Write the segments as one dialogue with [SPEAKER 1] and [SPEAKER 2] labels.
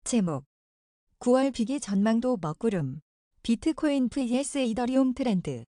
[SPEAKER 1] 제목 9월 비기 전망도 먹구름 비트코인 vs 이더리움 트렌드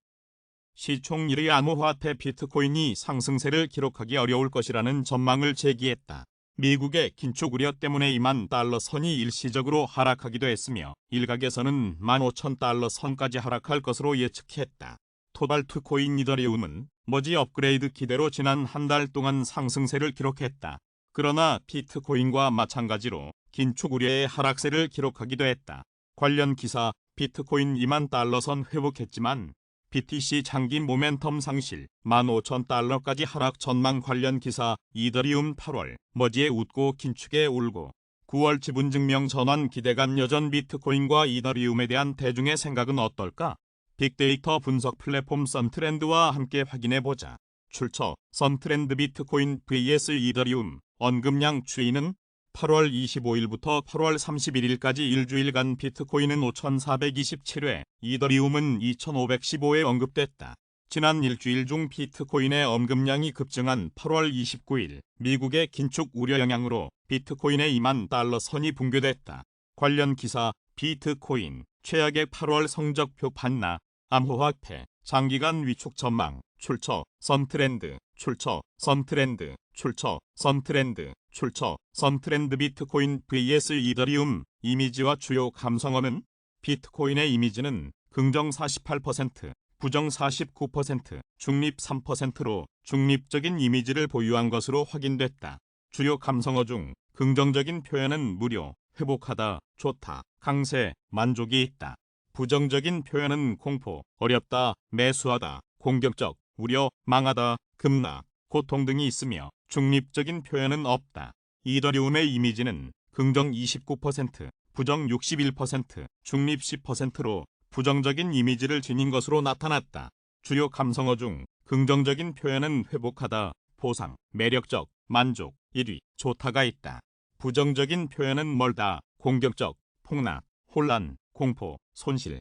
[SPEAKER 2] 시총 1위 암호화폐 비트코인이 상승세를 기록하기 어려울 것이라는 전망을 제기했다. 미국의 긴축 우려 때문에 2만 달러 선이 일시적으로 하락하기도 했으며 일각에서는 15,000달러 선까지 하락할 것으로 예측했다. 토발투코인 이더리움은 머지 업그레이드 기대로 지난 한 달 동안 상승세를 기록했다. 그러나 비트코인과 마찬가지로 긴축 우려의 하락세를 기록하기도 했다. 관련 기사 비트코인 2만 달러 선 회복했지만 BTC 장기 모멘텀 상실 15,000달러까지 하락 전망 관련 기사 이더리움 8월 머지에 웃고 긴축에 울고 9월 지분증명 전환 기대감 여전 비트코인과 이더리움에 대한 대중의 생각은 어떨까? 빅데이터 분석 플랫폼 선트렌드와 함께 확인해보자. 출처 선트렌드 비트코인 vs 이더리움 언급량 추이는 8월 25일부터 8월 31일까지 일주일간 비트코인은 5,427회, 이더리움은 2,515회 언급됐다. 지난 일주일 중 비트코인의 언급량이 급증한 8월 29일, 미국의 긴축 우려 영향으로 비트코인의 2만 달러 선이 붕괴됐다. 관련 기사, 비트코인, 최악의 8월 성적표 반나, 암호화폐, 장기간 위축 전망, 출처, 선트렌드, 출처, 선트렌드, 출처, 선트렌드, 출처, 선트렌드 비트코인 vs 이더리움, 이미지와 주요 감성어는 비트코인의 이미지는 긍정 48%, 부정 49%, 중립 3%로 중립적인 이미지를 보유한 것으로 확인됐다. 주요 감성어 중 긍정적인 표현은 무료, 회복하다, 좋다, 강세, 만족이 있다. 부정적인 표현은 공포, 어렵다, 매수하다, 공격적, 우려, 망하다, 급락, 고통 등이 있으며 중립적인 표현은 없다. 이더리움의 이미지는 긍정 29%, 부정 61%, 중립 10%로 부정적인 이미지를 지닌 것으로 나타났다. 주요 감성어 중 긍정적인 표현은 회복하다, 보상, 매력적, 만족, 1위, 좋다가 있다. 부정적인 표현은 멀다, 공격적, 폭락, 혼란, 공포, 손실,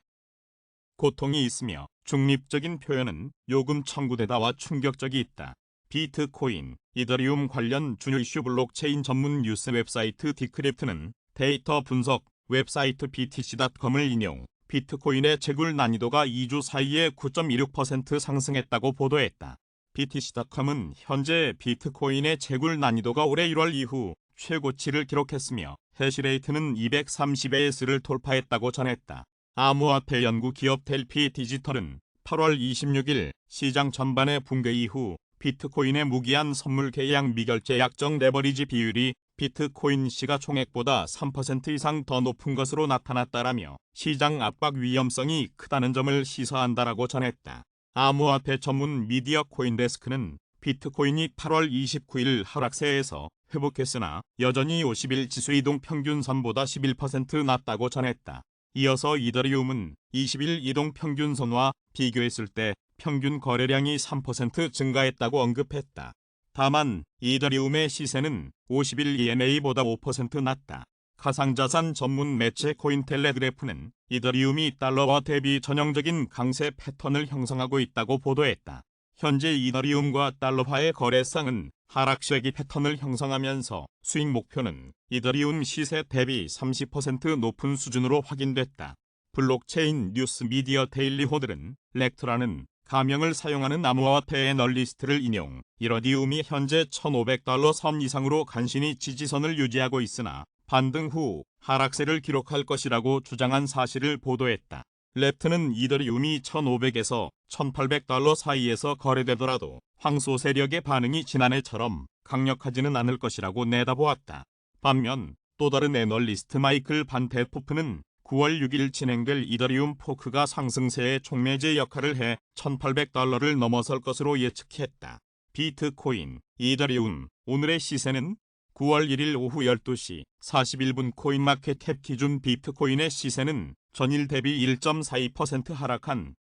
[SPEAKER 2] 고통이 있으며 중립적인 표현은 요금 청구되다와 충격적이 있다. 비트코인, 이더리움 관련 주요 이슈 블록체인 전문 뉴스 웹사이트 디크립트는 데이터 분석 웹사이트 btc.com을 인용, 비트코인의 채굴 난이도가 2주 사이에 9.26% 상승했다고 보도했다. btc.com은 현재 비트코인의 채굴 난이도가 올해 1월 이후 최고치를 기록했으며 해시레이트는 230AS를 돌파했다고 전했다. 암호화폐 연구 기업 델피 디지털은 8월 26일 시장 전반의 붕괴 이후 비트코인의 무기한 선물 계약 미결제 약정 레버리지 비율이 비트코인 시가총액보다 3% 이상 더 높은 것으로 나타났다라며 시장 압박 위험성이 크다는 점을 시사한다라고 전했다. 암호화폐 전문 미디어 코인데스크는 비트코인이 8월 29일 하락세에서 회복했으나 여전히 50일 지수 이동 평균선보다 11% 낮다고 전했다. 이어서 이더리움은 20일 이동 평균선과 비교했을 때 평균 거래량이 3% 증가했다고 언급했다. 다만 이더리움의 시세는 50일 EMA보다 5% 낮다. 가상자산 전문 매체 코인텔레그래프는 이더리움이 달러화 대비 전형적인 강세 패턴을 형성하고 있다고 보도했다. 현재 이더리움과 달러화의 거래상은 하락세기 패턴을 형성하면서 수익 목표는 이더리움 시세 대비 30% 높은 수준으로 확인됐다. 블록체인 뉴스 미디어 데일리 호들은 렉트라는 가명을 사용하는 암호화폐 애널리스트를 인용, 이더리움이 현재 1,500달러 선 이상으로 간신히 지지선을 유지하고 있으나 반등 후 하락세를 기록할 것이라고 주장한 사실을 보도했다. 랩트는 이더리움이 1,500에서 1,800달러 사이에서 거래되더라도 황소 세력의 반응이 지난해처럼 강력하지는 않을 것이라고 내다보았다. 반면 또 다른 애널리스트 마이클 반테포프는 9월 6일 진행될 이더리움 포크가 상승세의 촉매제 역할을 해 1,800달러를 넘어설 것으로 예측했다. 비트코인, 이더리움, 오늘의 시세는 9월 1일 오후 12시 41분 코인마켓캡 기준 비트코인의 시세는 전일 대비 1.42% 하락한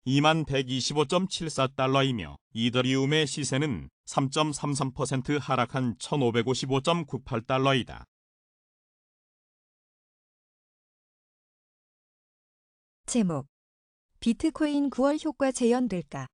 [SPEAKER 2] 2125.74달러이며 이더리움의 시세는 3.33% 하락한 1555.98달러이다.
[SPEAKER 1] 제목 비트코인 9월 효과 재현될까?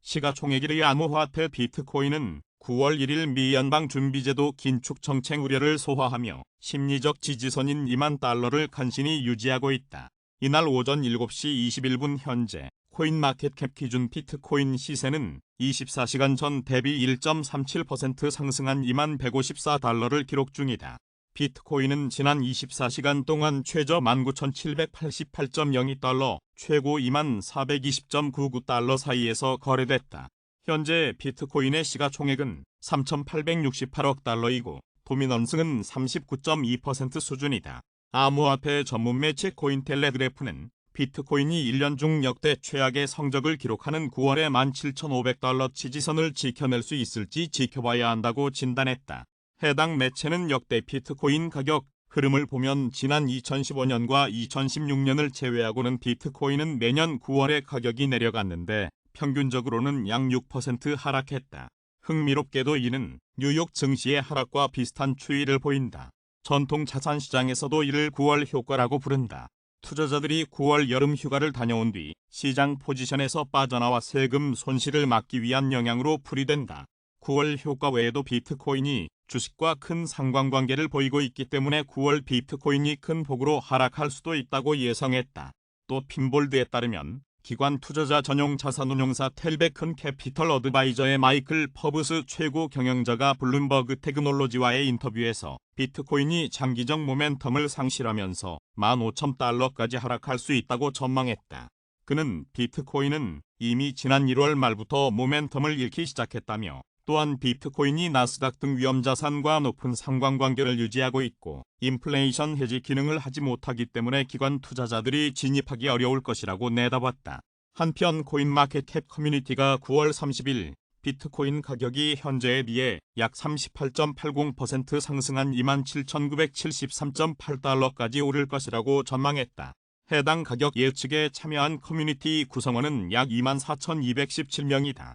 [SPEAKER 2] 시가총액 1위 암호화폐 비트코인은 9월 1일 미 연방준비제도 긴축 정책 우려를 소화하며 심리적 지지선인 2만 달러를 간신히 유지하고 있다. 이날 오전 7시 21분 현재 코인마켓캡 기준 비트코인 시세는 24시간 전 대비 1.37% 상승한 2만 154달러를 기록 중이다. 비트코인은 지난 24시간 동안 최저 19,788.02달러, 최고 2만 420.99달러 사이에서 거래됐다. 현재 비트코인의 시가총액은 3,868억 달러이고 도미넌스는 39.2% 수준이다. 암호화폐 전문 매체 코인텔레그래프는 비트코인이 1년 중 역대 최악의 성적을 기록하는 9월에 17,500달러 지지선을 지켜낼 수 있을지 지켜봐야 한다고 진단했다. 해당 매체는 역대 비트코인 가격 흐름을 보면 지난 2015년과 2016년을 제외하고는 비트코인은 매년 9월에 가격이 내려갔는데 평균적으로는 약 6% 하락했다. 흥미롭게도 이는 뉴욕 증시의 하락과 비슷한 추이를 보인다. 전통 자산 시장에서도 이를 9월 효과라고 부른다. 투자자들이 9월 여름 휴가를 다녀온 뒤 시장 포지션에서 빠져나와 세금 손실을 막기 위한 영향으로 풀이된다. 9월 효과 외에도 비트코인이 주식과 큰 상관관계를 보이고 있기 때문에 9월 비트코인이 큰 폭으로 하락할 수도 있다고 예상했다. 또 핀볼드에 따르면 기관 투자자 전용 자산운용사 텔베큰 캐피털 어드바이저의 마이클 퍼브스 최고 경영자가 블룸버그 테크놀로지와의 인터뷰에서 비트코인이 장기적 모멘텀을 상실하면서 15,000달러까지 하락할 수 있다고 전망했다. 그는 비트코인은 이미 지난 1월 말부터 모멘텀을 잃기 시작했다며 또한 비트코인이 나스닥 등 위험자산과 높은 상관관계를 유지하고 있고 인플레이션 해지 기능을 하지 못하기 때문에 기관 투자자들이 진입하기 어려울 것이라고 내다봤다. 한편 코인마켓캡 커뮤니티가 9월 30일 비트코인 가격이 현재에 비해 약 38.80% 상승한 27,973.8달러까지 오를 것이라고 전망했다. 해당 가격 예측에 참여한 커뮤니티 구성원은 약 24,217명이다.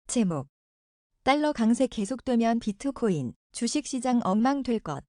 [SPEAKER 1] 제목. 달러 강세 계속되면 비트코인, 주식시장 엉망될 것.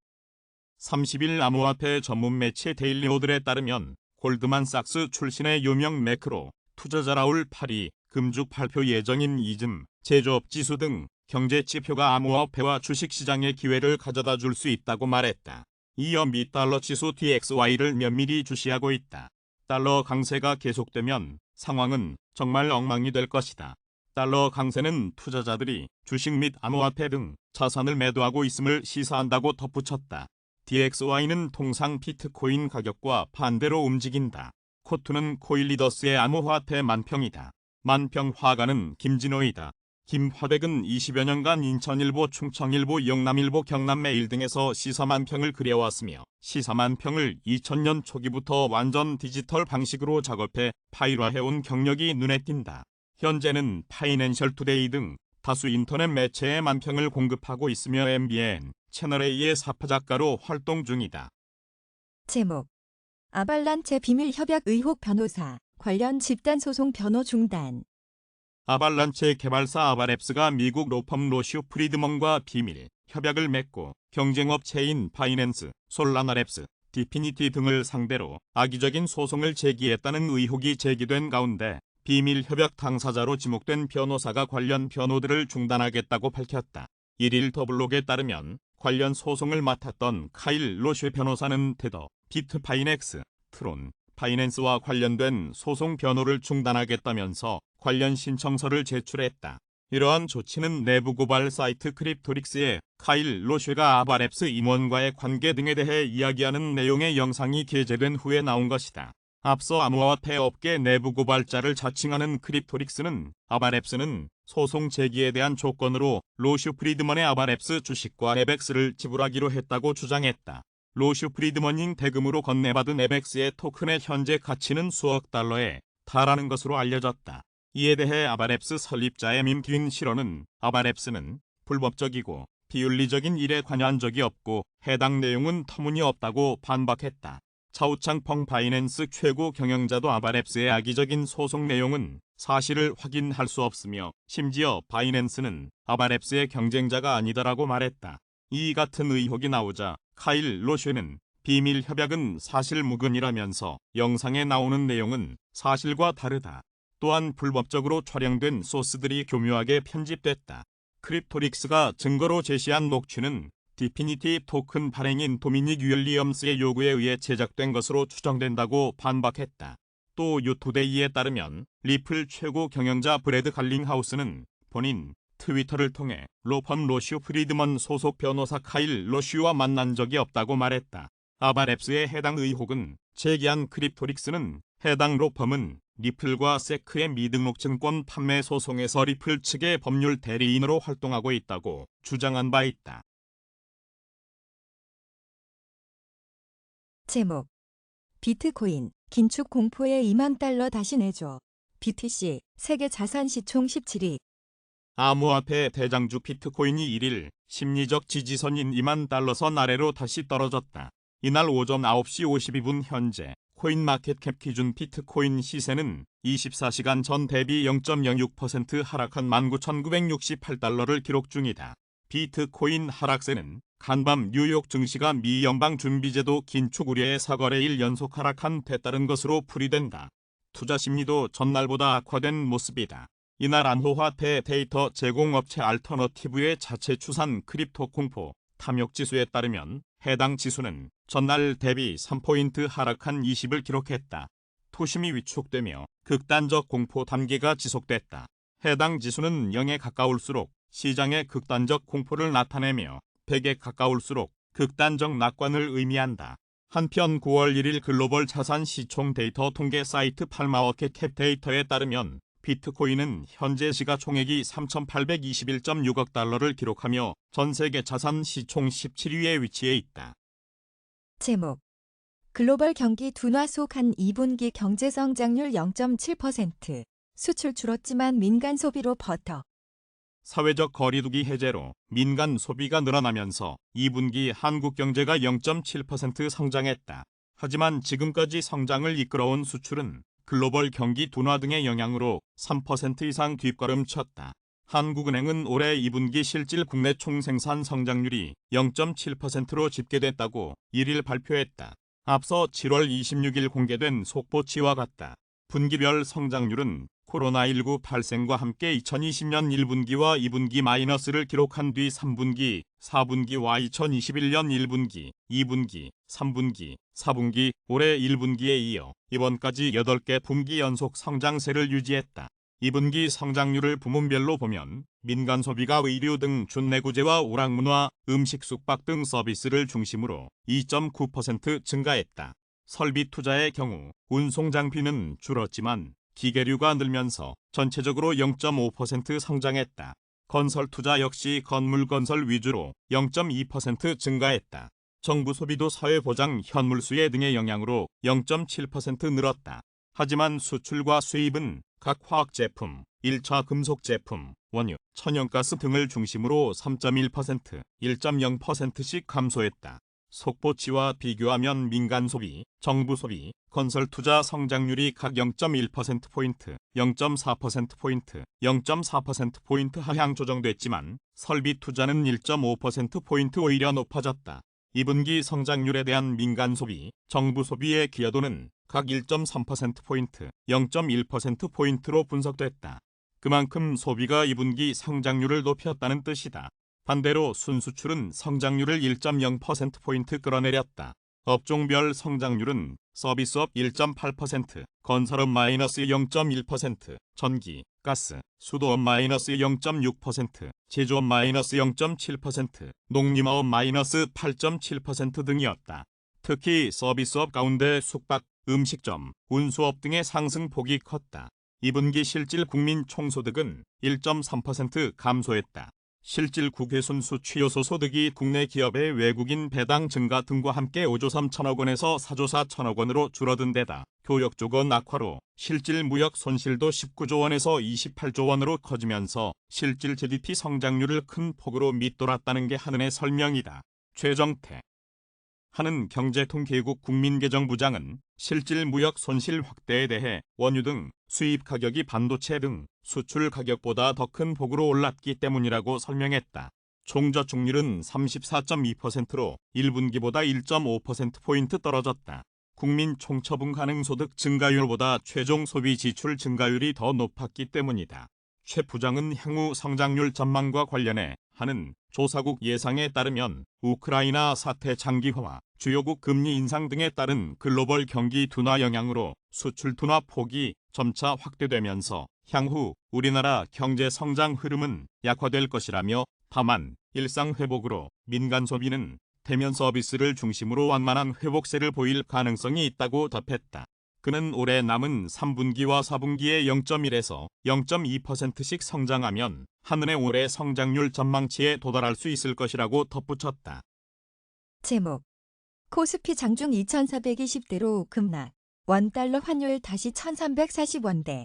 [SPEAKER 2] 30일 암호화폐 전문 매체 데일리 오들에 따르면 골드만삭스 출신의 유명 매크로 투자자 라울 팔이 금주 발표 예정인 이즘, 제조업 지수 등 경제 지표가 암호화폐와 주식시장의 기회를 가져다 줄 수 있다고 말했다. 이어 미 달러 지수 DXY를 면밀히 주시하고 있다. 달러 강세가 계속되면 상황은 정말 엉망이 될 것이다. 달러 강세는 투자자들이 주식 및 암호화폐 등 자산을 매도하고 있음을 시사한다고 덧붙였다. DXY는 통상 비트코인 가격과 반대로 움직인다. 코투는 코일리더스의 암호화폐 만평이다. 만평 화가는 김진호이다. 김화백은 20여 년간 인천일보, 충청일보, 영남일보, 경남매일 등에서 시사만평을 그려왔으며 시사만평을 2000년 초기부터 완전 디지털 방식으로 작업해 파일화해온 경력이 눈에 띈다. 현재는 파이낸셜 투데이 등 다수 인터넷 매체에 만평을 공급하고 있으며 MBN, 채널A의 사파작가로 활동 중이다.
[SPEAKER 1] 제목. 아발란체 비밀 협약 의혹 변호사, 관련 집단소송 변호 중단.
[SPEAKER 2] 아발란체 개발사 아발앱스가 미국 로펌 로슈 프리드먼과 비밀 협약을 맺고 경쟁업체인 바이낸스, 솔라나랩스, 디피니티 등을 상대로 악의적인 소송을 제기했다는 의혹이 제기된 가운데 비밀 협약 당사자로 지목된 변호사가 관련 변호들을 중단하겠다고 밝혔다. 1일 더블록에 따르면 관련 소송을 맡았던 카일 로슈 변호사는 테더, 비트파이넥스, 트론, 파이낸스와 관련된 소송 변호를 중단하겠다면서 관련 신청서를 제출했다. 이러한 조치는 내부 고발 사이트 크립토릭스에 카일 로슈가 아발앱스 임원과의 관계 등에 대해 이야기하는 내용의 영상이 게재된 후에 나온 것이다. 앞서 암호화폐 업계 내부 고발자를 자칭하는 크립토릭스는 아발앱스는 소송 제기에 대한 조건으로 로슈 프리드먼의 아발앱스 주식과 에벡스를 지불하기로 했다고 주장했다. 로슈 프리드먼인 대금으로 건네받은 에벡스의 토큰의 현재 가치는 수억 달러에 달하는 것으로 알려졌다. 이에 대해 아발앱스 설립자의 밈 실어는 아발앱스는 불법적이고 비윤리적인 일에 관여한 적이 없고 해당 내용은 터무니없다고 반박했다. 차우창펑 바이낸스 최고 경영자도 아발앱스의 악의적인 소송 내용은 사실을 확인할 수 없으며 심지어 바이낸스는 아발앱스의 경쟁자가 아니다라고 말했다. 이 같은 의혹이 나오자 카일 로슈는 비밀 협약은 사실무근이라면서 영상에 나오는 내용은 사실과 다르다. 또한 불법적으로 촬영된 소스들이 교묘하게 편집됐다. 크립토릭스가 증거로 제시한 녹취는 디피니티 토큰 발행인 도미닉 윌리엄스의 요구에 의해 제작된 것으로 추정된다고 반박했다. 또 유투데이에 따르면 리플 최고 경영자 브래드 갈링하우스는 본인 트위터를 통해 로펌 로슈 프리드먼 소속 변호사 카일 로슈와 만난 적이 없다고 말했다. 아바랩스의 해당 의혹은 제기한 크립토릭스는 해당 로펌은 리플과 세크의 미등록 증권 판매 소송에서 리플 측의 법률 대리인으로 활동하고 있다고 주장한 바 있다.
[SPEAKER 1] 제목 비트코인 긴축 공포에 2만 달러 다시 내줘. BTC 세계 자산 시총 17위.
[SPEAKER 2] 암호화폐 대장주 비트코인이 1일 심리적 지지선인 2만 달러 선 아래로 다시 떨어졌다. 이날 오전 9시 52분 현재 코인마켓캡 기준 비트코인 시세는 24시간 전 대비 0.06% 하락한 19,968달러를 기록 중이다. 비트코인 하락세는 간밤 뉴욕 증시가 미 연방준비제도 긴축 우려의 4거래일 연속 하락한 데 따른 것으로 풀이된다. 투자 심리도 전날보다 악화된 모습이다. 이날 암호화폐 데이터 제공업체 알터너티브의 자체 추산 크립토 공포 탐욕지수에 따르면 해당 지수는 전날 대비 3포인트 하락한 20을 기록했다. 투심이 위축되며 극단적 공포 단계가 지속됐다. 해당 지수는 0에 가까울수록 시장의 극단적 공포를 나타내며 100에 가까울수록 극단적 낙관을 의미한다. 한편 9월 1일 글로벌 자산 시총 데이터 통계 사이트 팔마워켓캡 데이터에 따르면 비트코인은 현재 시가총액이 3,821.6억 달러를 기록하며 전 세계 자산 시총 17위에 위치해 있다.
[SPEAKER 1] 제목 글로벌 경기 둔화 속 한 2분기 경제 성장률 0.7%. 수출 줄었지만 민간 소비로 버터.
[SPEAKER 2] 사회적 거리두기 해제로 민간 소비가 늘어나면서 2분기 한국 경제가 0.7% 성장했다. 하지만 지금까지 성장을 이끌어온 수출은 글로벌 경기 둔화 등의 영향으로 3% 이상 뒷걸음쳤다. 한국은행은 올해 2분기 실질 국내 총생산 성장률이 0.7%로 집계됐다고 1일 발표했다. 앞서 7월 26일 공개된 속보치와 같다. 분기별 성장률은 코로나19 발생과 함께 2020년 1분기와 2분기 마이너스를 기록한 뒤 3분기, 4분기와 2021년 1분기, 2분기, 3분기, 4분기, 올해 1분기에 이어 이번까지 8개 분기 연속 성장세를 유지했다. 2분기 성장률을 부문별로 보면 민간 소비가 의류 등 준내구재와 오락문화, 음식 숙박 등 서비스를 중심으로 2.9% 증가했다. 설비 투자의 경우 운송장비는 줄었지만 기계류가 늘면서 전체적으로 0.5% 성장했다. 건설 투자 역시 건물 건설 위주로 0.2% 증가했다. 정부 소비도 사회보장 현물수혜 등의 영향으로 0.7% 늘었다. 하지만 수출과 수입은 각 화학제품, 1차 금속제품, 원유, 천연가스 등을 중심으로 3.1%, 1.0%씩 감소했다. 속보치와 비교하면 민간 소비, 정부 소비, 건설 투자 성장률이 각 0.1%포인트, 0.4%포인트, 0.4%포인트 하향 조정됐지만 설비 투자는 1.5%포인트 오히려 높아졌다. 2분기 성장률에 대한 민간 소비, 정부 소비의 기여도는 각 1.3%포인트, 0.1%포인트로 분석됐다. 그만큼 소비가 2분기 성장률을 높였다는 뜻이다. 반대로 순수출은 성장률을 1.0%포인트 끌어내렸다. 업종별 성장률은 서비스업 1.8%, 건설업 마이너스 0.1%, 전기, 가스, 수도업 마이너스 0.6%, 제조업 마이너스 0.7%, 농림업 마이너스 8.7% 등이었다. 특히 서비스업 가운데 숙박, 음식점, 운수업 등의 상승폭이 컸다. 2분기 실질 국민 총소득은 1.3% 감소했다. 실질 국외순수 취요소 소득이 국내 기업의 외국인 배당 증가 등과 함께 5조 3천억 원에서 4조 4천억 원으로 줄어든 데다 교역 주거 낙화로 실질 무역 손실도 19조 원에서 28조 원으로 커지면서 실질 GDP 성장률을 큰 폭으로 밑돌았다는 게 한은의 설명이다. 최정태 한은경제통계국 국민개정부장은 실질 무역 손실 확대에 대해 원유 등 수입 가격이 반도체 등 수출 가격보다 더 큰 폭으로 올랐기 때문이라고 설명했다. 종저축률은 34.2%로 1분기보다 1.5%포인트 떨어졌다. 국민 총처분 가능 소득 증가율보다 최종 소비 지출 증가율이 더 높았기 때문이다. 최 부장은 향후 성장률 전망과 관련해 하는 조사국 예상에 따르면 우크라이나 사태 장기화와 주요국 금리 인상 등에 따른 글로벌 경기 둔화 영향으로 수출 둔화 폭이 점차 확대되면서 향후 우리나라 경제 성장 흐름은 약화될 것이라며, 다만 일상 회복으로 민간 소비는 대면 서비스를 중심으로 완만한 회복세를 보일 가능성이 있다고 답했다. 그는 올해 남은 3분기와 4분기에 0.1에서 0.2%씩 성장하면 한은의 올해 성장률 전망치에 도달할 수 있을 것이라고 덧붙였다.
[SPEAKER 1] 제목 코스피 장중 2,420대로 급락. 원달러 환율 다시 1,340원대.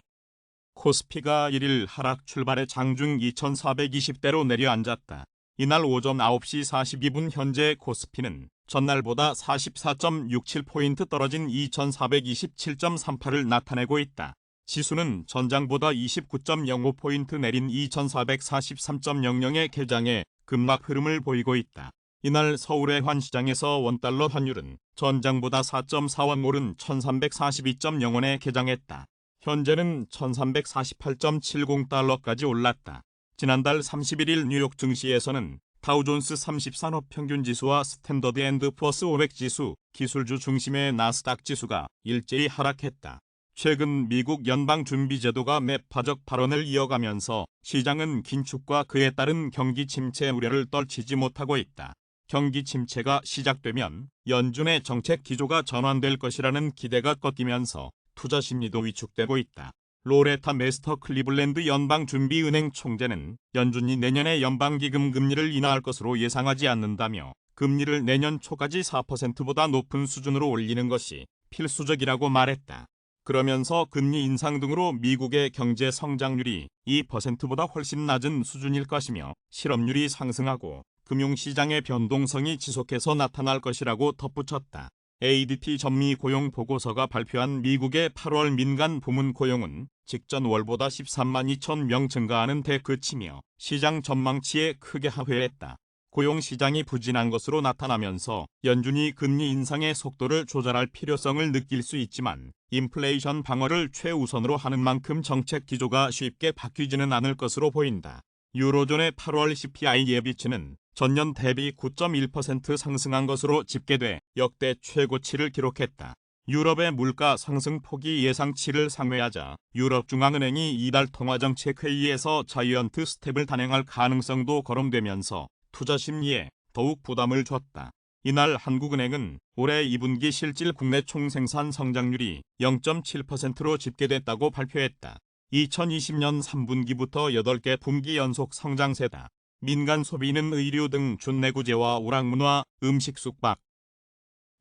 [SPEAKER 2] 코스피가 1일 하락 출발해 장중 2,420대로 내려앉았다. 이날 오전 9시 42분 현재 코스피는 전날보다 44.67포인트 떨어진 2,427.38을 나타내고 있다. 지수는 전장보다 29.05포인트 내린 2,443.00의 개장에 급락 흐름을 보이고 있다. 이날 서울의 환시장에서 원달러 환율은 전장보다 4.4원 오른 1,342.0원에 개장했다. 현재는 1,348.70달러까지 올랐다. 지난달 31일 뉴욕 증시에서는 다우존스 30산업평균지수와 스탠더드 앤드 푸어스 500 지수, 기술주 중심의 나스닥 지수가 일제히 하락했다. 최근 미국 연방준비제도가 매파적 발언을 이어가면서 시장은 긴축과 그에 따른 경기 침체 우려를 떨치지 못하고 있다. 경기 침체가 시작되면 연준의 정책 기조가 전환될 것이라는 기대가 꺾이면서 투자 심리도 위축되고 있다. 로레타 메스터 클리블랜드 연방준비은행 총재는 연준이 내년에 연방기금 금리를 인하할 것으로 예상하지 않는다며 금리를 내년 초까지 4%보다 높은 수준으로 올리는 것이 필수적이라고 말했다. 그러면서 금리 인상 등으로 미국의 경제 성장률이 2%보다 훨씬 낮은 수준일 것이며 실업률이 상승하고 금융시장의 변동성이 지속해서 나타날 것이라고 덧붙였다. ADP 전미 고용 보고서가 발표한 미국의 8월 민간 부문 고용은 직전 월보다 13만 2천 명 증가하는 데 그치며 시장 전망치에 크게 하회했다. 고용 시장이 부진한 것으로 나타나면서 연준이 금리 인상의 속도를 조절할 필요성을 느낄 수 있지만 인플레이션 방어를 최우선으로 하는 만큼 정책 기조가 쉽게 바뀌지는 않을 것으로 보인다. 유로존의 8월 CPI 예비치는 전년 대비 9.1% 상승한 것으로 집계돼 역대 최고치를 기록했다. 유럽의 물가 상승폭이 예상치를 상회하자 유럽중앙은행이 이달 통화정책회의에서 자이언트 스텝을 단행할 가능성도 거론되면서 투자 심리에 더욱 부담을 줬다. 이날 한국은행은 올해 2분기 실질 국내 총생산 성장률이 0.7%로 집계됐다고 발표했다. 2020년 3분기부터 8개 분기 연속 성장세다. 민간 소비는 의류 등 준내구재와 오락문화, 음식 숙박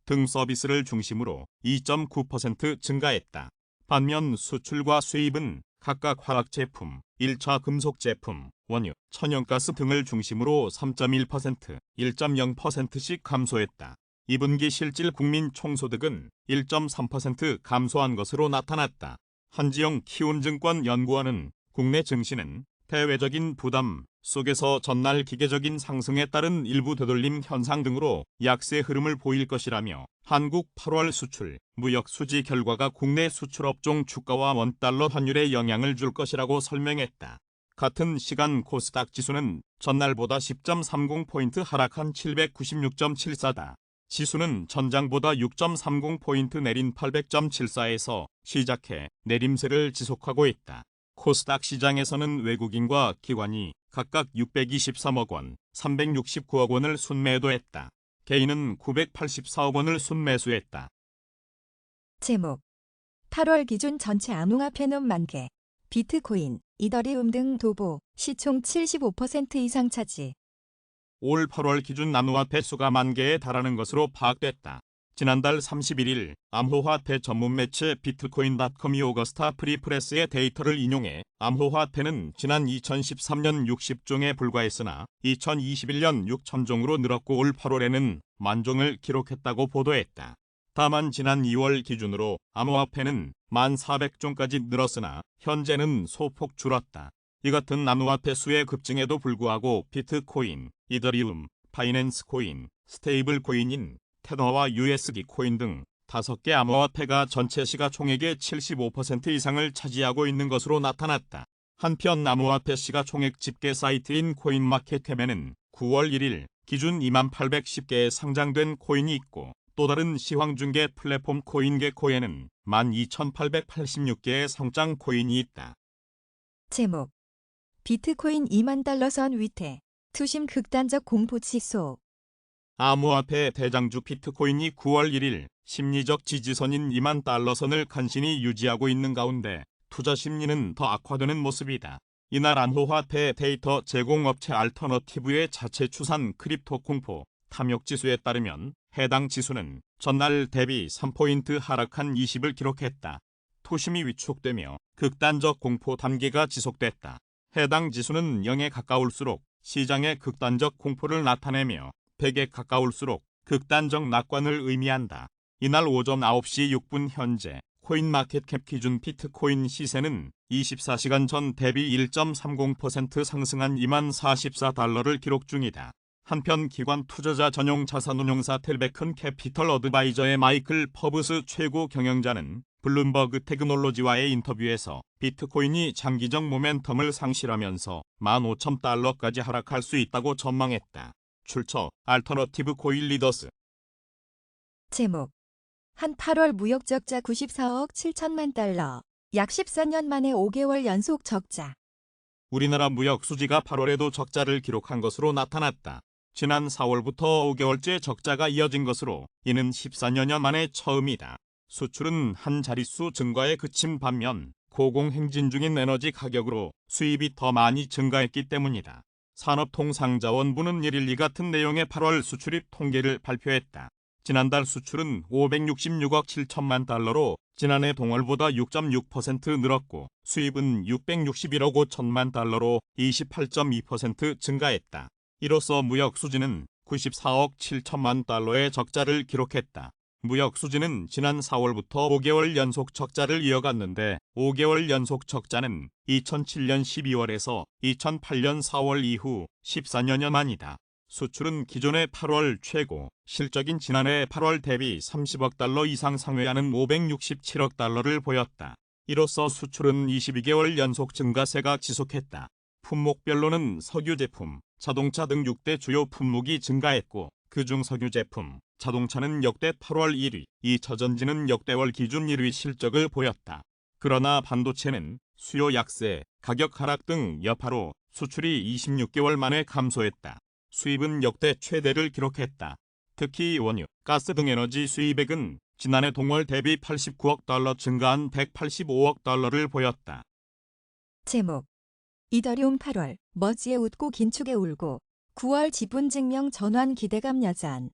[SPEAKER 2] 등 서비스를 중심으로 2.9% 증가했다. 반면 수출과 수입은 각각 화학제품, 1차 금속 제품, 원유, 천연가스 등을 중심으로 3.1%, 1.0%씩 감소했다. 2분기 실질 국민 총소득은 1.3% 감소한 것으로 나타났다. 한지영 키움증권 연구원은 국내 증시는 대외적인 부담 속에서 전날 기계적인 상승에 따른 일부 되돌림 현상 등으로 약세 흐름을 보일 것이라며 한국 8월 수출, 무역 수지 결과가 국내 수출업종 주가와 원달러 환율에 영향을 줄 것이라고 설명했다. 같은 시간 코스닥 지수는 전날보다 10.30포인트 하락한 796.74다. 지수는 전장보다 6.30포인트 내린 800.74에서 시작해 내림세를 지속하고 있다. 코스닥 시장에서는 외국인과 기관이 각각 623억 원, 369억 원을 순매도했다. 개인은 984억 원을 순매수했다.
[SPEAKER 1] 제목 8월 기준 전체 암호화폐는 만개. 비트코인, 이더리움 등 도보, 시총 75% 이상 차지.
[SPEAKER 2] 올 8월 기준 암호화폐 수가 10,000개에 달하는 것으로 파악됐다. 지난달 31일 암호화폐 전문 매체 비트코인.com이 오거스타 프리프레스의 데이터를 인용해 암호화폐는 지난 2013년 60종에 불과했으나 2021년 6,000종으로 늘었고 올 8월에는 10,000종을 기록했다고 보도했다. 다만 지난 2월 기준으로 암호화폐는 1,400종까지 늘었으나 현재는 소폭 줄었다. 이 같은 암호화폐 수의 급증에도 불구하고 비트코인, 이더리움, 바이낸스 코인, 스테이블 코인인 테더와 USD 코인 등 5개 암호화폐가 전체 시가총액의 75% 이상을 차지하고 있는 것으로 나타났다. 한편 암호화폐 시가총액 집계 사이트인 코인마켓캡에는 9월 1일 기준 2810개에 상장된 코인이 있고 또 다른 시황중개 플랫폼 코인게코에는 12886개의 상장 코인이 있다.
[SPEAKER 1] 제목 비트코인 2만 달러 선 위태 투심 극단적 공포 치솟.
[SPEAKER 2] 암호화폐 대장주 비트코인이 9월 1일 심리적 지지선인 2만 달러 선을 간신히 유지하고 있는 가운데 투자 심리는 더 악화되는 모습이다. 이날 암호화폐 데이터 제공업체 알터너티브의 자체 추산 크립토 공포 탐욕 지수에 따르면 해당 지수는 전날 대비 3포인트 하락한 20을 기록했다. 투심이 위축되며 극단적 공포 단계가 지속됐다. 해당 지수는 0에 가까울수록 시장의 극단적 공포를 나타내며 100에 가까울수록 극단적 낙관을 의미한다. 이날 오전 9시 6분 현재 코인마켓캡 기준 비트코인 시세는 24시간 전 대비 1.30% 상승한 2만 44달러를 기록 중이다. 한편 기관 투자자 전용 자산운용사 텔베큰 캐피털 어드바이저의 마이클 퍼브스 최고 경영자는 블룸버그 테크놀로지와의 인터뷰에서 비트코인이 장기적 모멘텀을 상실하면서 15,000달러까지 하락할 수 있다고 전망했다. 출처 알터너티브 코인 리더스.
[SPEAKER 1] 제목 한 8월 무역 적자 94억 7천만 달러. 약 14년 만에 5개월 연속 적자.
[SPEAKER 2] 우리나라 무역 수지가 8월에도 적자를 기록한 것으로 나타났다. 지난 4월부터 5개월째 적자가 이어진 것으로 이는 14년여 만에 처음이다. 수출은 한 자릿수 증가에 그친 반면 고공행진 중인 에너지 가격으로 수입이 더 많이 증가했기 때문이다. 산업통상자원부는 1일 이 같은 내용의 8월 수출입 통계를 발표했다. 지난달 수출은 566억 7천만 달러로 지난해 동월보다 6.6% 늘었고 수입은 661억 5천만 달러로 28.2% 증가했다. 이로써 무역 수지는 94억 7천만 달러의 적자를 기록했다. 무역 수지는 지난 4월부터 5개월 연속 적자를 이어갔는데 5개월 연속 적자는 2007년 12월에서 2008년 4월 이후 14년여 만이다. 수출은 기존의 8월 최고 실적인 지난해 8월 대비 30억 달러 이상 상회하는 567억 달러를 보였다. 이로써 수출은 22개월 연속 증가세가 지속했다. 품목별로는 석유 제품, 자동차 등 6대 주요 품목이 증가했고 그중 석유 제품, 자동차는 역대 8월 1위, 2차 전지는 역대월 기준 1위 실적을 보였다. 그러나 반도체는 수요 약세, 가격 하락 등 여파로 수출이 26개월 만에 감소했다. 수입은 역대 최대를 기록했다. 특히 원유, 가스 등 에너지 수입액은 지난해 동월 대비 89억 달러 증가한 185억 달러를 보였다.
[SPEAKER 1] 제목 이더리움 8월 머지에 웃고 긴축에 울고 9월 지분 증명 전환 기대감 여전.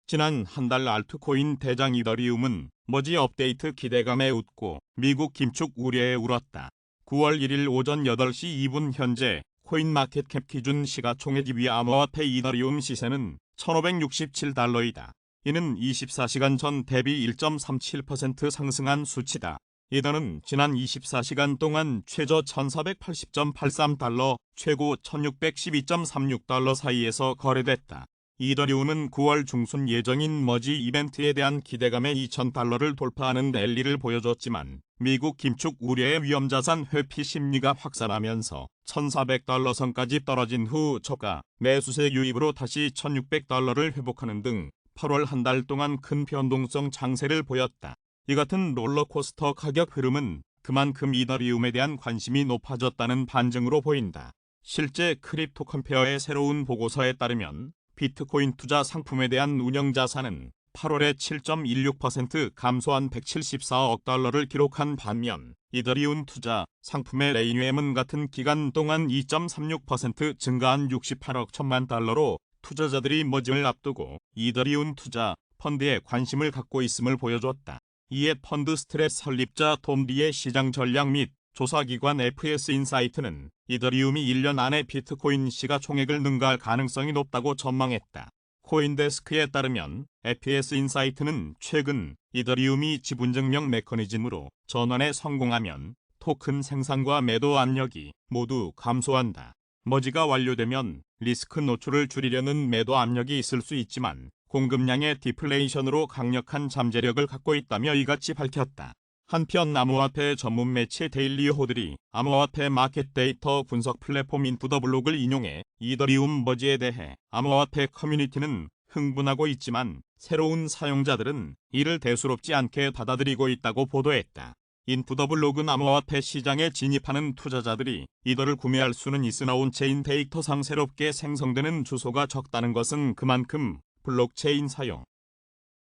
[SPEAKER 2] 지난 한 달 알트코인 대장 이더리움은 머지 업데이트 기대감에 웃고 미국 긴축 우려에 울었다. 9월 1일 오전 8시 2분 현재 코인마켓캡 기준 시가총액 2위 암호화폐 이더리움 시세는 1,567달러이다. 이는 24시간 전 대비 1.37% 상승한 수치다. 이더는 지난 24시간 동안 최저 1,480.83달러, 최고 1,612.36달러 사이에서 거래됐다. 이더리움은 9월 중순 예정인 머지 이벤트에 대한 기대감에 2,000달러를 돌파하는 랠리를 보여줬지만 미국 긴축 우려의 위험자산 회피 심리가 확산하면서 1,400달러 선까지 떨어진 후 저가 매수세 유입으로 다시 1,600달러를 회복하는 등 8월 한 달 동안 큰 변동성 장세를 보였다. 이 같은 롤러코스터 가격 흐름은 그만큼 이더리움에 대한 관심이 높아졌다는 반증으로 보인다. 실제 크립토 컴페어의 새로운 보고서에 따르면 비트코인 투자 상품에 대한 운영자산은 8월에 7.16% 감소한 174억 달러를 기록한 반면 이더리움 투자 상품의 레이뉘엠은 같은 기간 동안 2.36% 증가한 68억 1천만 달러로 투자자들이 머지를 앞두고 이더리움 투자 펀드에 관심을 갖고 있음을 보여줬다. 이에 펀드 스트랩 설립자 톰 리의 시장 전략 및 조사기관 FS인사이트는 이더리움이 1년 안에 비트코인 시가총액을 능가할 가능성이 높다고 전망했다. 코인데스크에 따르면 FS인사이트는 최근 이더리움이 지분증명 메커니즘으로 전환에 성공하면 토큰 생산과 매도 압력이 모두 감소한다. 머지가 완료되면 리스크 노출을 줄이려는 매도 압력이 있을 수 있지만 공급량의 디플레이션으로 강력한 잠재력을 갖고 있다며 이같이 밝혔다. 한편 암호화폐 전문 매체 데일리 호들이 암호화폐 마켓 데이터 분석 플랫폼 인푸더블록을 인용해 이더리움 버즈에 대해 암호화폐 커뮤니티는 흥분하고 있지만 새로운 사용자들은 이를 대수롭지 않게 받아들이고 있다고 보도했다. 인푸더블록은 암호화폐 시장에 진입하는 투자자들이 이더를 구매할 수는 있으나 온체인 데이터상 새롭게 생성되는 주소가 적다는 것은 그만큼 블록체인 사용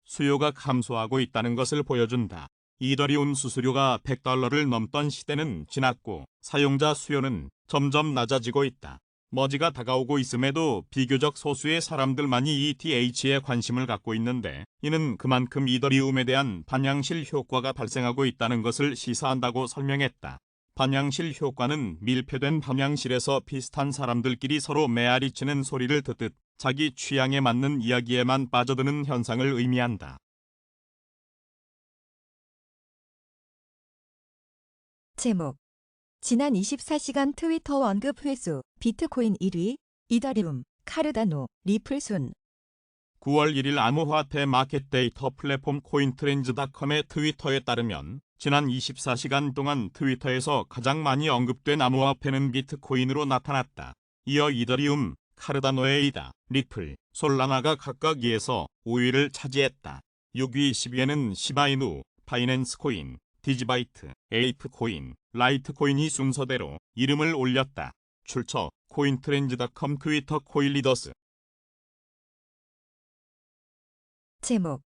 [SPEAKER 2] 수요가 감소하고 있다는 것을 보여준다. 이더리움 수수료가 $100를 넘던 시대는 지났고 사용자 수요는 점점 낮아지고 있다. 머지가 다가오고 있음에도 비교적 소수의 사람들만이 ETH에 관심을 갖고 있는데 이는 그만큼 이더리움에 대한 반향실 효과가 발생하고 있다는 것을 시사한다고 설명했다. 반향실 효과는 밀폐된 반향실에서 비슷한 사람들끼리 서로 메아리치는 소리를 듣듯 자기 취향에 맞는 이야기에만 빠져드는 현상을 의미한다.
[SPEAKER 1] 제목 지난 24시간 트위터 언급 횟수 비트코인 1위, 이더리움, 카르다노, 리플 순.
[SPEAKER 2] 9월 1일 암호화폐 마켓 데이터 플랫폼 코인트렌즈닷컴의 트위터에 따르면 지난 24시간 동안 트위터에서 가장 많이 언급된 암호화폐는 비트코인으로 나타났다. 이어 이더리움, 카르다노, 에이다, 리플, 솔라나가 각각 2에서 5위를 차지했다. 6위, 10위에는 시바이누, 바이낸스 코인, 디지바이트, 에이프코인, 라이트코인이 순서대로 이름을 올렸다. 출처 코인트렌즈닷컴 트위터 코일리더스.
[SPEAKER 1] 제목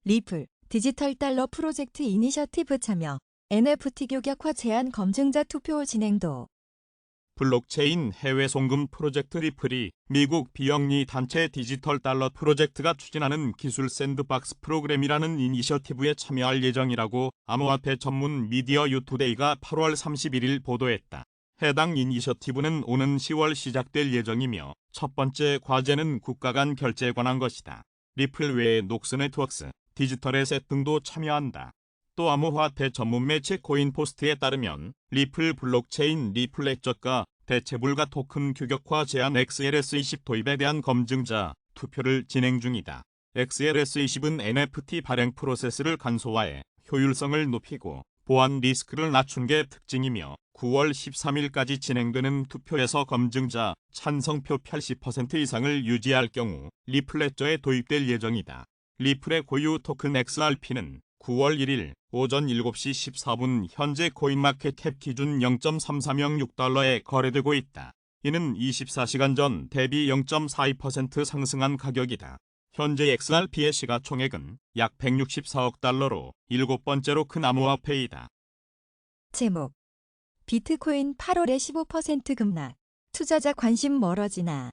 [SPEAKER 1] 리플 디지털 달러 프로젝트 이니셔티브 참여 NFT 규격화 제한 검증자 투표 진행도.
[SPEAKER 2] 블록체인 해외 송금 프로젝트 리플이 미국 비영리 단체 디지털 달러 프로젝트가 추진하는 기술 샌드박스 프로그램이라는 이니셔티브에 참여할 예정이라고 암호화폐 전문 미디어 유투데이가 8월 31일 보도했다. 해당 이니셔티브는 오는 10월 시작될 예정이며 첫 번째 과제는 국가 간 결제에 관한 것이다. 리플 외에 녹스 네트워크스, 디지털 에셋 등도 참여한다. 또 암호화폐 전문 매체 코인포스트에 따르면 리플 블록체인 리플렉저가 대체불가 토큰 규격화 제한 XLS20 도입에 대한 검증자 투표를 진행 중이다. XLS20은 NFT 발행 프로세스를 간소화해 효율성을 높이고 보안 리스크를 낮춘 게 특징이며 9월 13일까지 진행되는 투표에서 검증자 찬성표 80% 이상을 유지할 경우 리플렉저에 도입될 예정이다. 리플의 고유 토큰 XRP는 9월 1일 오전 7시 14분 현재 코인마켓캡 기준 0.3306달러에 거래되고 있다. 이는 24시간 전 대비 0.42% 상승한 가격이다. 현재 XRP의 시가총액은 약 164억 달러로 7번째로 큰 암호화폐이다.
[SPEAKER 1] 제목 비트코인 8월에 15% 급락, 투자자 관심 멀어지나.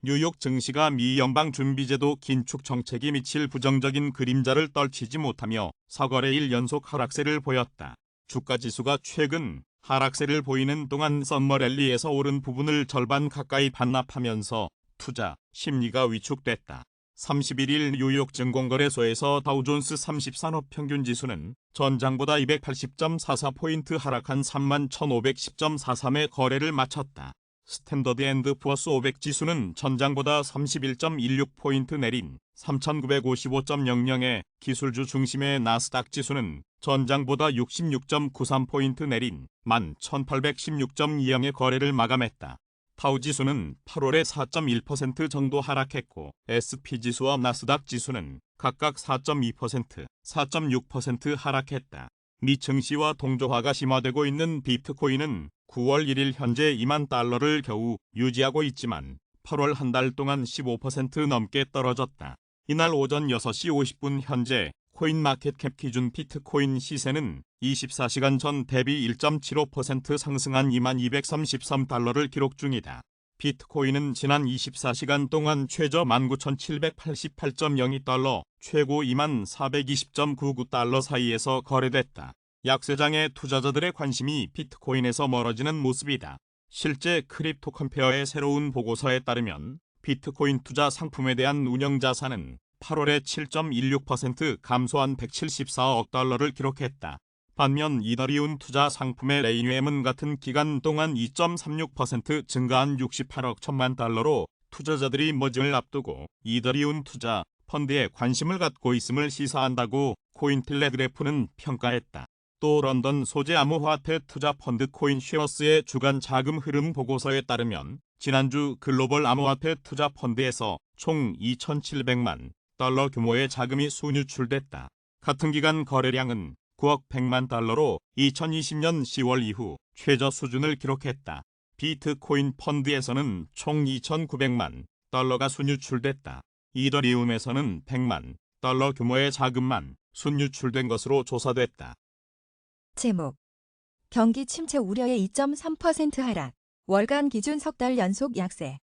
[SPEAKER 2] 뉴욕 증시가 미 연방준비제도 긴축 정책이 미칠 부정적인 그림자를 떨치지 못하며 4거래일 연속 하락세를 보였다. 주가지수가 최근 하락세를 보이는 동안 썸머랠리에서 오른 부분을 절반 가까이 반납하면서 투자 심리가 위축됐다. 31일 뉴욕 증권거래소에서 다우존스 30산업평균지수는 전장보다 280.44포인트 하락한 31,510.43에 거래를 마쳤다. 스탠더드 앤드 푸어스 500 지수는 전장보다 31.16포인트 내린 3,955.00에 기술주 중심의 나스닥 지수는 전장보다 66.93포인트 내린 11,816.20에 거래를 마감했다. 타우 지수는 8월에 4.1% 정도 하락했고 SP지수와 나스닥 지수는 각각 4.2%, 4.6% 하락했다. 미 증시와 동조화가 심화되고 있는 비트코인은 9월 1일 현재 2만 달러를 겨우 유지하고 있지만 8월 한 달 동안 15% 넘게 떨어졌다. 이날 오전 6시 50분 현재 코인마켓캡 기준 비트코인 시세는 24시간 전 대비 1.75% 상승한 2233달러를 기록 중이다. 비트코인은 지난 24시간 동안 최저 19,788.02달러, 최고 2420.99달러 사이에서 거래됐다. 약세장의 투자자들의 관심이 비트코인에서 멀어지는 모습이다. 실제 크립토 컴페어의 새로운 보고서에 따르면 비트코인 투자 상품에 대한 운영자산은 8월에 7.16% 감소한 174억 달러를 기록했다. 반면 이더리움 투자 상품의 레이뉘엠은 같은 기간 동안 2.36% 증가한 68억 1천만 달러로 투자자들이 머징을 앞두고 이더리움 투자 펀드에 관심을 갖고 있음을 시사한다고 코인텔레그래프는 평가했다. 또 런던 소재 암호화폐 투자 펀드 코인쉐어스의 주간 자금 흐름 보고서에 따르면 지난주 글로벌 암호화폐 투자 펀드에서 총 2,700만 달러 규모의 자금이 순유출됐다. 같은 기간 거래량은 9억 100만 달러로 2020년 10월 이후 최저 수준을 기록했다. 비트코인 펀드에서는 총 2,900만 달러가 순유출됐다. 이더리움에서는 100만 달러 규모의 자금만 순유출된 것으로 조사됐다.
[SPEAKER 1] 제목 경기 침체 우려의 2.3% 하락. 월간 기준 석 달 연속 약세.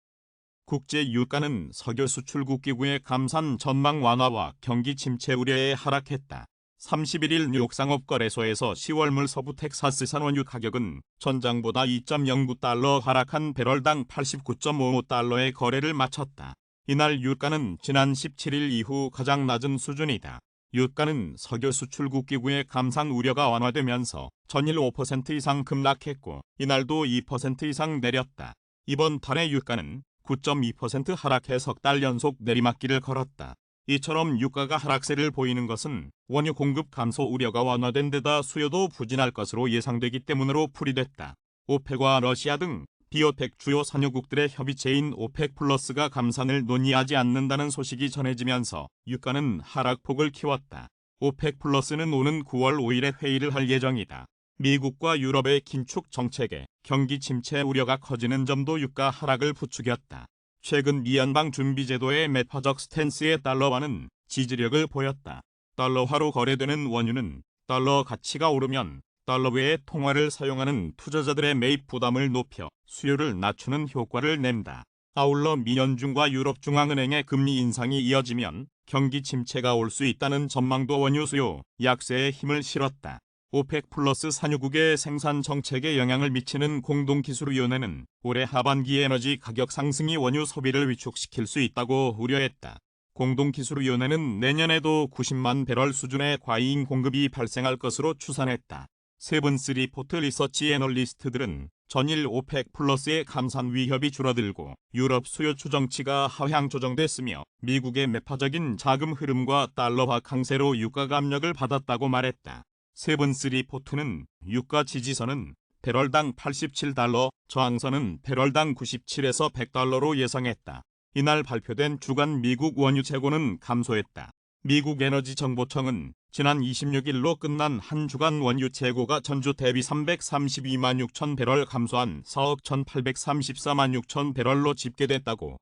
[SPEAKER 2] 국제 유가는 석유 수출국 기구의 감산 전망 완화와 경기 침체 우려에 하락했다. 31일 뉴욕 상업거래소에서 10월물 서부 텍사스산 원유 가격은 전장보다 2.09달러 하락한 배럴당 89.55달러의 거래를 마쳤다. 이날 유가는 지난 17일 이후 가장 낮은 수준이다. 유가는 석유 수출국 기구의 감산 우려가 완화되면서 전일 5% 이상 급락했고 이날도 2% 이상 내렸다. 이번 달의 유가는 9.2% 하락해 석 달 연속 내리막길을 걸었다. 이처럼 유가가 하락세를 보이는 것은 원유 공급 감소 우려가 완화된 데다 수요도 부진할 것으로 예상되기 때문으로 풀이됐다. 오펙과 러시아 등 비오펙 주요 산유국들의 협의체인 오펙 플러스가 감산을 논의하지 않는다는 소식이 전해지면서 유가는 하락폭을 키웠다. 오펙 플러스는 오는 9월 5일에 회의를 할 예정이다. 미국과 유럽의 긴축 정책에 경기 침체 우려가 커지는 점도 유가 하락을 부추겼다. 최근 미 연방준비제도의 매파적 스탠스의 달러화는 지지력을 보였다. 달러화로 거래되는 원유는 달러 가치가 오르면 달러 외의 통화를 사용하는 투자자들의 매입 부담을 높여 수요를 낮추는 효과를 낸다. 아울러 미 연준과 유럽중앙은행의 금리 인상이 이어지면 경기 침체가 올 수 있다는 전망도 원유 수요 약세에 힘을 실었다. 오펙 플러스 산유국의 생산 정책에 영향을 미치는 공동기술위원회는 올해 하반기 에너지 가격 상승이 원유 소비를 위축시킬 수 있다고 우려했다. 공동기술위원회는 내년에도 90만 배럴 수준의 과잉 공급이 발생할 것으로 추산했다. 세븐스 리포트 리서치 애널리스트들은 전일 오펙 플러스의 감산 위협이 줄어들고 유럽 수요 추정치가 하향 조정됐으며 미국의 매파적인 자금 흐름과 달러화 강세로 유가가 압력을 받았다고 말했다. 세븐스 리포트는 유가 지지선은 배럴당 87달러, 저항선은 배럴당 97에서 100달러로 예상했다. 이날 발표된 주간 미국 원유 재고는 감소했다. 미국 에너지정보청은 지난 26일로 끝난 한 주간 원유 재고가 전주 대비 332만 6천 배럴 감소한 4억 1,834만 6천 배럴로 집계됐다고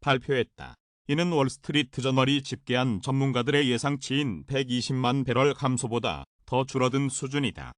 [SPEAKER 2] 발표했다. 이는 월스트리트 저널이 집계한 전문가들의 예상치인 120만 배럴 감소보다 더 줄어든 수준이다.